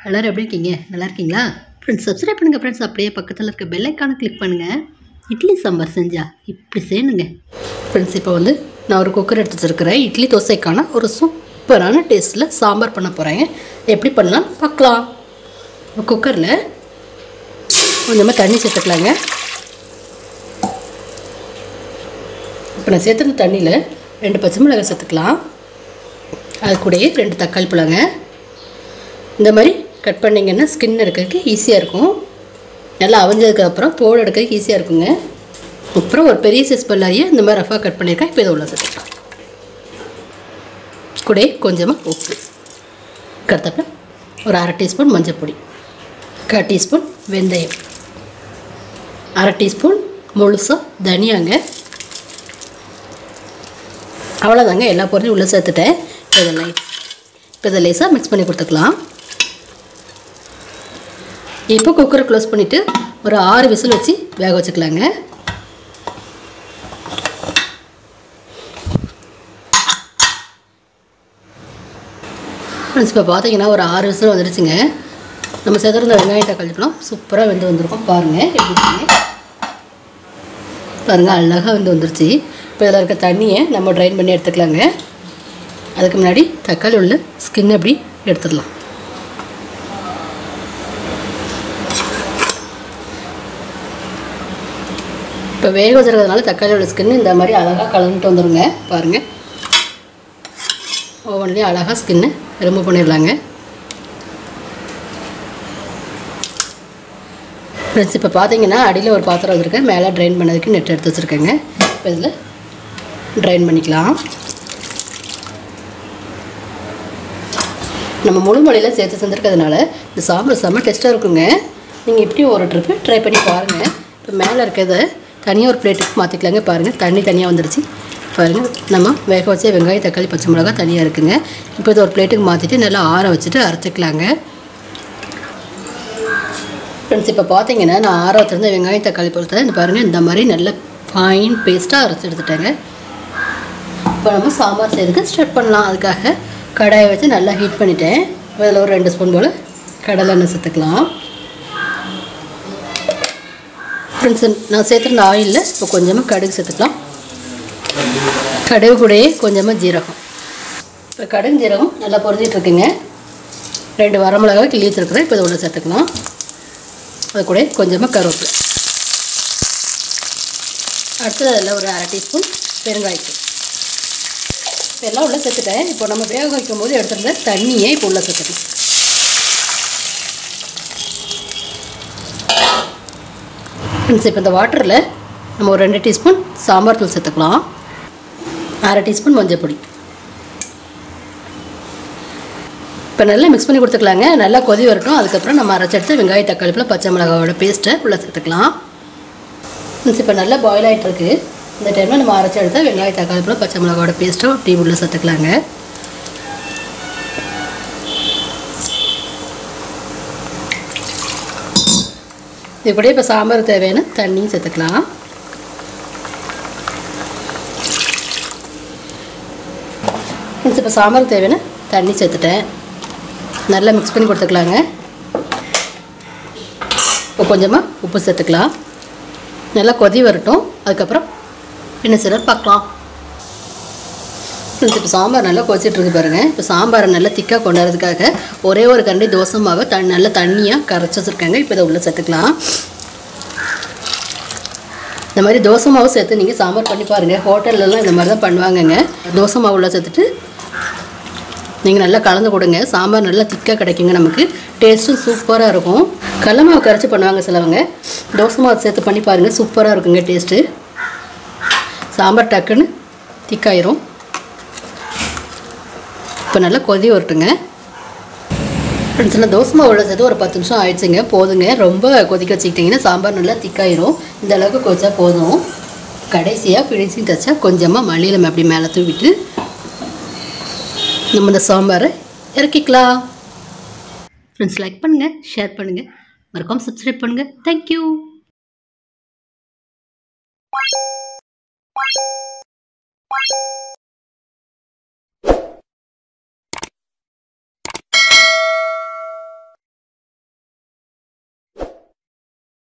எல்லாரும் எப்படி இருக்கீங்க? நல்லா இருக்கீங்களா? ஃப்ரெண்ட்ஸ் சப்ஸ்கிரைப் பண்ணுங்கள் ஃப்ரெண்ட்ஸ். அப்படியே பக்கத்தில் இருக்க பெல் ஐக்கானை கிளிக் பண்ணுங்கள். இட்லி சாம்பார் செஞ்சா இப்படி செய்யணுங்க ஃப்ரெண்ட்ஸ். இப்போ நான் ஒரு குக்கர் எடுத்து வச்சுருக்கிறேன். இட்லி தோசைக்கான ஒரு சூப்பரான டேஸ்ட்டில் சாம்பார் பண்ண போகிறேன். எப்படி பண்ணலாம் பார்க்கலாம். குக்கரில் கொஞ்சமாக தண்ணி சேர்த்துக்கலாங்க. இப்போ நான் சேர்த்துன தண்ணியில் 2 பச்சை மிளகாய் சேர்த்துக்கலாம். அது கூடயே 2 தக்காளி பழங்க. இந்த மாதிரி கட் பண்ணிங்கன்னா ஸ்கின் எடுக்கிறதுக்கு ஈஸியாக இருக்கும். நல்லா அவிஞ்சதுக்கப்புறம் தோல் எடுக்கிறதுக்கு ஈஸியாக இருக்குங்க. அப்புறம் ஒரு பெரிய சைஸ் பல்லாரியை இந்த மாதிரி ரஃபாக கட் பண்ணியிருக்கேன். இப்போ இதை உள்ள சேர்த்துக்கலாம். கூட கொஞ்சமாக உப்பு, கருத்தப்ப ஒரு 1/2 டீஸ்பூன் மஞ்சள் பொடி, 1/4 டீஸ்பூன் வெந்தயம், 1/2 டீஸ்பூன் முழுசாக தனியாங்க. அவ்வளோதாங்க, எல்லா பொருளையும் உள்ளே சேர்த்துட்டேன். இப்போ இதை லேசாக மிக்ஸ் பண்ணி கொடுத்துக்கலாம். இப்போ குக்கரை க்ளோஸ் பண்ணிவிட்டு ஒரு 6 விசில் வச்சு வேக வச்சுக்கலாங்க. ஃப்ரெண்ட்ஸ் இப்போ பார்த்தீங்கன்னா ஒரு 6 விசில் வந்துடுச்சுங்க. நம்ம சேர்த்துருந்த வெங்காயம் தக்காளி பழம் சூப்பராக வெந்து வந்திருக்கோம். பாருங்கள் எப்படி பாருங்கள், அழகாக வந்துருச்சு. இப்போ இதில் இருக்க தண்ணியை நம்ம ட்ரைன் பண்ணி எடுத்துக்கலாங்க. அதுக்கு முன்னாடி தக்காளி உள்ள ஸ்கின் அப்படி எடுத்துடலாம். இப்போ வேக வச்சுருக்கிறதுனால தக்காளி உள்ள ஸ்கின் இந்த மாதிரி அழகாக கலந்துட்டு வந்துடுங்க. பாருங்கள், ஓவன்லேயே அழகாக ஸ்கின்னு ரிமூவ் பண்ணிடலாங்க. ஃப்ரெண்ட்ஸ் இப்போ பார்த்தீங்கன்னா அடியில் ஒரு பாத்திரம் வச்சுருக்கேன். மேலே ட்ரைன் பண்ணதுக்கு நெட் எடுத்து வச்சுருக்கேங்க. இப்போ இதில் ட்ரைன் பண்ணிக்கலாம். நம்ம முழு மொழியில் சேர்த்து செஞ்சுருக்கிறதுனால இந்த சாம்பார் செம்ம டேஸ்ட்டாக இருக்குங்க. நீங்கள் இப்படி ஒரு ட்ரிப்பு ட்ரை பண்ணி பாருங்கள். இப்போ மேலே இருக்கிறத தனியாக ஒரு பிளேட்டுக்கு மாற்றிக்கலாங்க. பாருங்கள், தண்ணி தனியாக வந்துடுச்சு. பாருங்கள், நம்ம வேக வச்ச வெங்காயம் தக்காளி பச்சை மிளகாய் தனியாக இருக்குங்க. இப்போ இதை ஒரு பிளேட்டுக்கு மாற்றிட்டு நல்லா ஆற வச்சுட்டு அரைச்சிக்கலாங்க. ஃப்ரெண்ட்ஸ் இப்போ பார்த்தீங்கன்னா நான் ஆற வச்சுருந்த வெங்காயம் தக்காளி பழத்தை இந்த பாருங்கள் இந்த மாதிரி நல்ல ஃபைன் பேஸ்ட்டாக அரைச்சி எடுத்துட்டேங்க. இப்போ நம்ம சாம்பார் செய்யறதுக்கு ஸ்டார்ட் பண்ணலாம். அதுக்காக கடாயை வச்சு நல்லா ஹீட் பண்ணிவிட்டேன். அதில் ஒரு 2 ஸ்பூன் போல் கடலை எண்ணெய் சேர்த்துக்கலாம். ஃப்ரெண்ட்ஸ் நான் சேர்த்துருந்த ஆயிலில் இப்போ கொஞ்சமாக கடுகு சேர்த்துக்கலாம். கடுகு கூடயே கொஞ்சமாக ஜீரகம். இப்போ கடுகு ஜீரகம் நல்லா பொரிஞ்சிட்ருக்குங்க. 2 வரமிளகாவை கிள்ளி வச்சுருக்குறேன். இப்போ இதை உள்ள சேர்த்துக்கலாம். அது கூட கொஞ்சமாக கருவேப்பிலை. அடுத்தது அதில் ஒரு 1/2 டீஸ்பூன் பெருங்காயத்தூள். இப்போ எல்லாம் உள்ளே சேர்த்துட்டேன். இப்போ நம்ம வேக வைக்கும் போது எடுத்துருந்த தண்ணியை இப்போ உள்ளே சேர்த்துக்கலாம். ஃப்ரெண்ட்ஸ் இப்போ இந்த வாட்டரில் நம்ம ஒரு 2 டீஸ்பூன் சாம்பார் தூள் சேர்த்துக்கலாம். 1/2 டீஸ்பூன் மஞ்சள் பொடி. இப்போ நல்லா மிக்ஸ் பண்ணி கொடுத்துக்கலாங்க. நல்லா கொதி வரட்டும். அதுக்கப்புறம் நம்ம அரைச்செடுத்து வெங்காய தக்காளி பழம் பச்சை மிளகாவோட பேஸ்ட்டை உள்ளே சேர்த்துக்கலாம். ஃப்ரெண்ட்ஸ் இப்போ நல்லா பாயில் ஆகிட்டுருக்கு. இந்த டைமில் நம்ம அரைச்செடுத்த வெங்காய தக்காளி பழம் பச்சை மிளகாவோட பேஸ்ட்டை டீ உள்ளே சேர்த்துக்கலாங்க. இது கூட இப்போ சாம்பார் தேவையான தண்ணியும் சேர்த்துக்கலாம். இப்போ சாம்பார் தேவையான தண்ணி சேர்த்துட்டேன். நல்லா மிக்ஸ் பண்ணி கொடுத்துக்கலாங்க. இப்போ கொஞ்சமாக உப்பு சேர்த்துக்கலாம். நல்லா கொதி வரட்டும். அதுக்கப்புறம் என்ன செய்யறது பார்க்கலாம். இப்போ சாம்பார் நல்லா கொதிச்சிட்ருக்கு பாருங்கள். இப்போ சாம்பாரை நல்லா திக்காக கொண்டு வரதுக்காக ஒரே ஒரு கரண்டி தோசை மாவை நல்லா தண்ணியாக கரைச்சி வச்சுருக்காங்க. இப்போ இதை உள்ளே சேர்த்துக்கலாம். இந்த மாதிரி தோசை மாவு சேர்த்து நீங்கள் சாம்பார் பண்ணி பாருங்கள். ஹோட்டல்லலாம் இந்த மாதிரி தான் பண்ணுவாங்கங்க. தோசை மாவு உள்ளே சேர்த்துட்டு நீங்கள் நல்லா கலந்து கொடுங்க. சாம்பார் நல்லா திக்காக கிடைக்குங்க. நமக்கு டேஸ்ட்டும் சூப்பராக இருக்கும். கடலை மாவு கரைச்சி பண்ணுவாங்க சிலவங்க. தோசை மாவு சேர்த்து பண்ணி பாருங்கள், சூப்பராக இருக்குங்க டேஸ்ட்டு. சாம்பார் டக்குன்னு திக்காயிரும். இப்போ நல்லா கொதி வரட்டுங்க. ஃப்ரெண்ட்ஸ் நான் தோசை மாவு உள்ள சேர்த்து ஒரு 10 நிமிஷம் ஆயிடுச்சுங்க. போதுங்க, ரொம்ப கொதிக்க வச்சுக்கிட்டிங்கன்னா சாம்பார் நல்லா திக்காயிரும். இந்த அளவுக்கு கொதிச்சா போதும். கடைசியாக ஃபினிஷிங் டச்சாக கொஞ்சமாக மல்லியில் அப்படி மேலே தூவிட்டு நம்ம இந்த சாம்பாரை இறக்கிக்கலாம். ஃப்ரெண்ட்ஸ் லைக் பண்ணுங்கள், ஷேர் பண்ணுங்கள், மறக்காமல் சப்ஸ்கிரைப் பண்ணுங்கள். தேங்க்யூ.